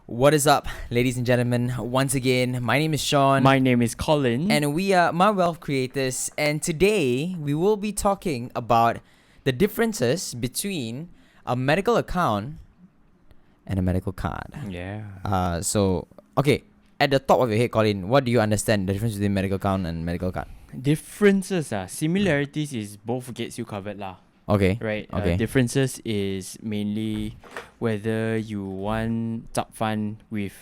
What is up, ladies and gentlemen? Once again, my name is Sean. My name is Colin. And we are My Wealth Creators. And today, we will be talking about the differences between a medical account and a medical card. Yeah. Okay, at the top of your head, Colin, what do you understand the difference between medical account and medical card? Differences similarities is both gets you covered lah. Okay. Right. Okay. Differences is mainly whether you want zap fun with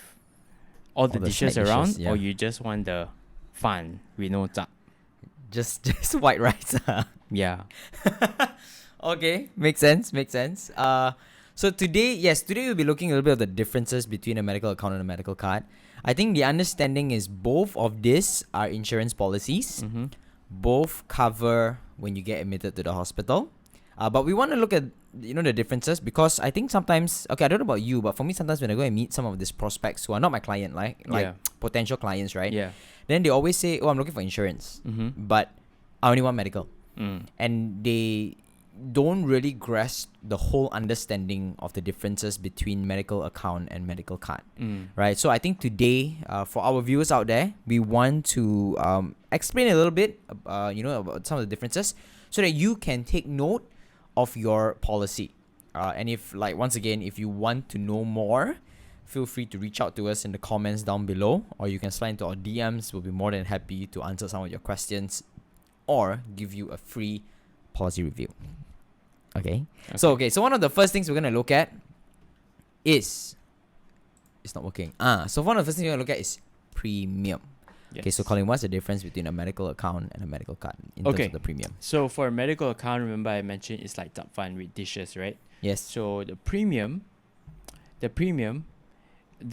all the dishes snack around, dishes, yeah. or you just want the fun with no zap. Just white rice. Yeah. Okay, makes sense. So today we'll be looking a little bit of the differences between a medical account and a medical card. I think the understanding is both of these are insurance policies. Mm-hmm. Both cover when you get admitted to the hospital. But we want to look at the differences because I think sometimes, okay, I don't know about you, but for me sometimes when I go and meet some of these prospects who are not my client, like potential clients, right? Yeah. Then they always say, "Oh, I'm looking for insurance, Mm-hmm. but I only want medical," Mm. and they don't really grasp the whole understanding of the differences between medical account and medical card, right? So I think today, for our viewers out there, we want to explain a little bit, about some of the differences, so that you can take note of your policy. And if you want to know more, feel free to reach out to us in the comments down below, or you can slide into our DMs. We'll be more than happy to answer some of your questions or give you a free policy review. Okay. So one of the first things we're going to look at is... It's not working. So one of the first things we're going to look at is premium. Yes. Okay, so Colin, what's the difference between a medical account and a medical card in terms of the premium? So for a medical account, remember I mentioned it's like zap fun with dishes, right? Yes. So the premium, the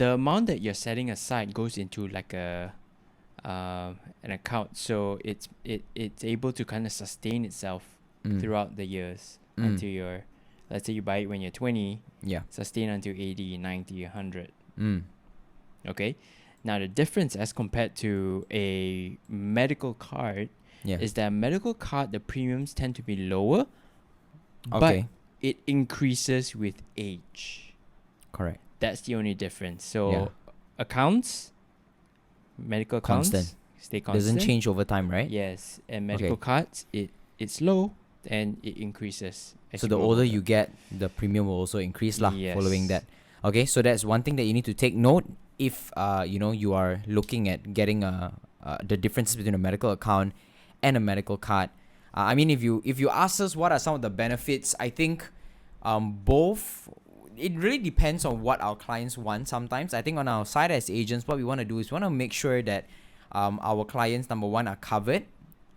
amount that you're setting aside goes into like an account, so it's able to kind of sustain itself throughout the years until you're, let's say you buy it when you're 20, sustain until 80, 90, 100. Okay, now the difference as compared to a medical card is that a medical card, the premiums tend to be lower, but it increases with age. Correct. That's the only difference. So accounts, medical accounts, stay constant. Doesn't change over time, right? Yes, and medical cards, it's low and it increases. So the older you get, the premium will also increase following that. Okay, so that's one thing that you need to take note if you are looking at getting the differences between a medical account and a medical card. I mean, if you ask us what are some of the benefits, I think both. It really depends on what our clients want. Sometimes I think on our side as agents, what we want to do is we want to make sure that our clients, number one, are covered,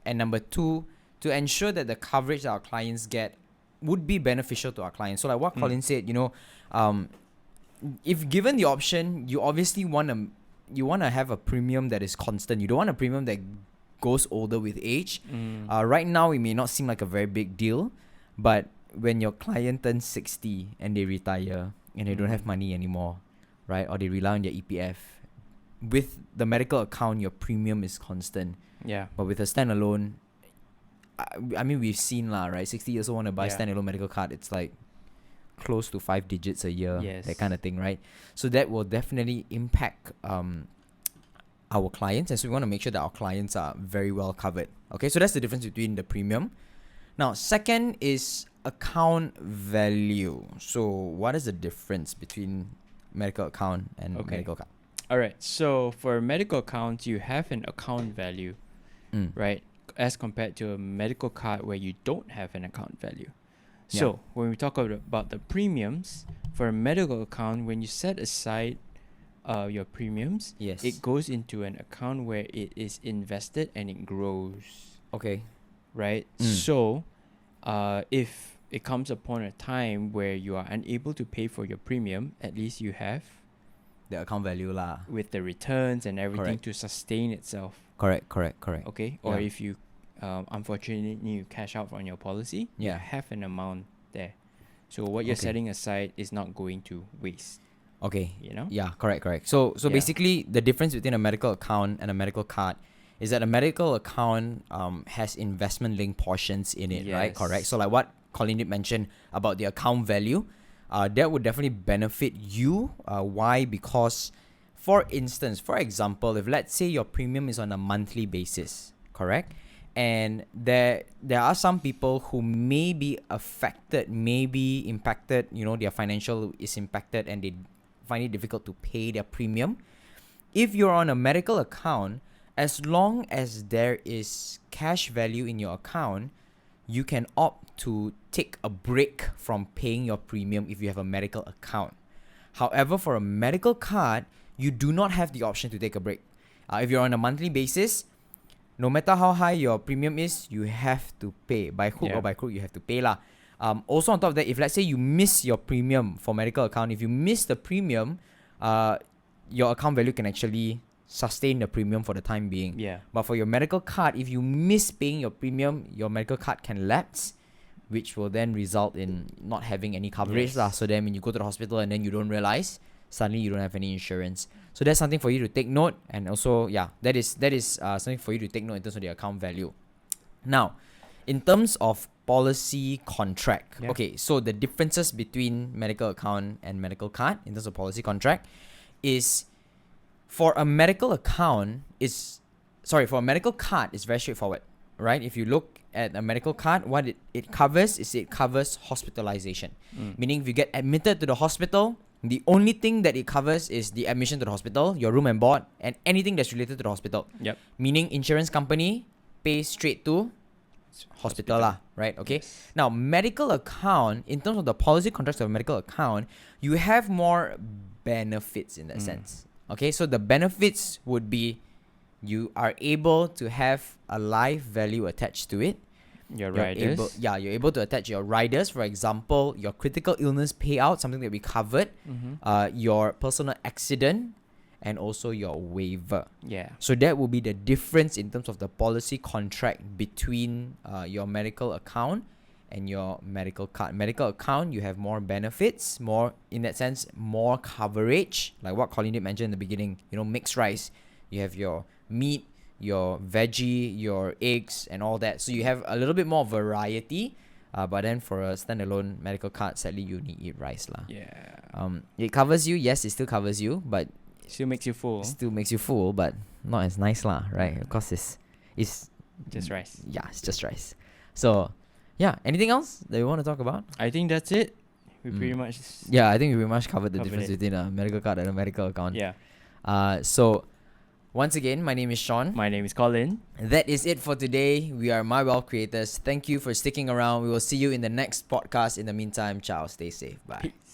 and number two, to ensure that the coverage that our clients get would be beneficial to our clients. So like what Colin said, if given the option, you obviously want to have a premium that is constant. You don't want a premium that goes older with age. Right now, it may not seem like a very big deal, but when your client turns 60 and they retire and they don't have money anymore, right, or they rely on their EPF, with the medical account, your premium is constant. Yeah. But with a standalone, I mean, we've seen right? 60 years old want to buy standalone medical card. It's like close to 5 digits a year, that kind of thing, right? So that will definitely impact our clients, and so we want to make sure that our clients are very well covered. Okay, so that's the difference between the premium. Now, second is account value. So what is the difference between medical account and medical card? All right. So for medical account, you have an account value, right? As compared to a medical card where you don't have an account value. So when we talk about the premiums for a medical account, when you set aside your premiums, it goes into an account where it is invested and it grows. Okay. Right? So if it comes upon a time where you are unable to pay for your premium, at least you have the account value with the returns and everything to sustain itself. Correct. Okay? Or if you unfortunately you cash out on your policy, you have an amount there. So what you're setting aside is not going to waste. Okay. Yeah, correct. So basically the difference between a medical account and a medical card is that a medical account has investment linked portions in it, right? Correct. So like what Colin did mention about the account value, that would definitely benefit you. Why? Because, for example, if let's say your premium is on a monthly basis, correct? And there are some people who may be affected, may be impacted, their financial is impacted and they find it difficult to pay their premium. If you're on a medical account, as long as there is cash value in your account, you can opt to take a break from paying your premium if you have a medical account. However, for a medical card, you do not have the option to take a break. If you're on a monthly basis, no matter how high your premium is, you have to pay. By hook or by crook, you have to pay lah. Also on top of that, if let's say you miss your premium for medical account, if you miss the premium, your account value can actually sustain the premium for the time being. Yeah. But for your medical card, if you miss paying your premium, your medical card can lapse, which will then result in not having any coverage lah. So then when you go to the hospital and then you don't realize, suddenly you don't have any insurance. So that's something for you to take note. And also, that is something for you to take note in terms of the account value. Now, in terms of policy contract, okay, so the differences between medical account and medical card in terms of policy contract is, for a medical card, it's very straightforward, right? If you look at a medical card, what it covers is it covers hospitalization. Meaning if you get admitted to the hospital, the only thing that it covers is the admission to the hospital, your room and board, and anything that's related to the hospital. Yep. Meaning insurance company pays straight to hospital lah, right? Okay. Yes. Now, medical account, in terms of the policy contracts of a medical account, you have more benefits in that sense. Okay, so the benefits would be you are able to have a life value attached to it. You're able to attach your riders. For example, your critical illness payout, something that we covered, your personal accident, and also your waiver. Yeah. So that will be the difference in terms of the policy contract between your medical account and your medical card. Medical account, you have more benefits, more, in that sense, more coverage, like what Colin did mention in the beginning, mixed rice. You have your meat, your veggie, your eggs, and all that. So you have a little bit more variety. But then for a standalone medical card, sadly, you only eat rice lah. Yeah. It covers you. Yes, it still covers you, but still makes you full. But not as nice lah, right? Because it's just rice. Yeah, it's just rice. So, yeah. Anything else that we want to talk about? I think that's it. We pretty much. Yeah, I think we pretty much covered the difference between a medical card and a medical account. Yeah. So, once again, my name is Sean. My name is Colin. That is it for today. We are My Wealth Creators. Thank you for sticking around. We will see you in the next podcast. In the meantime, ciao. Stay safe. Bye. Peace.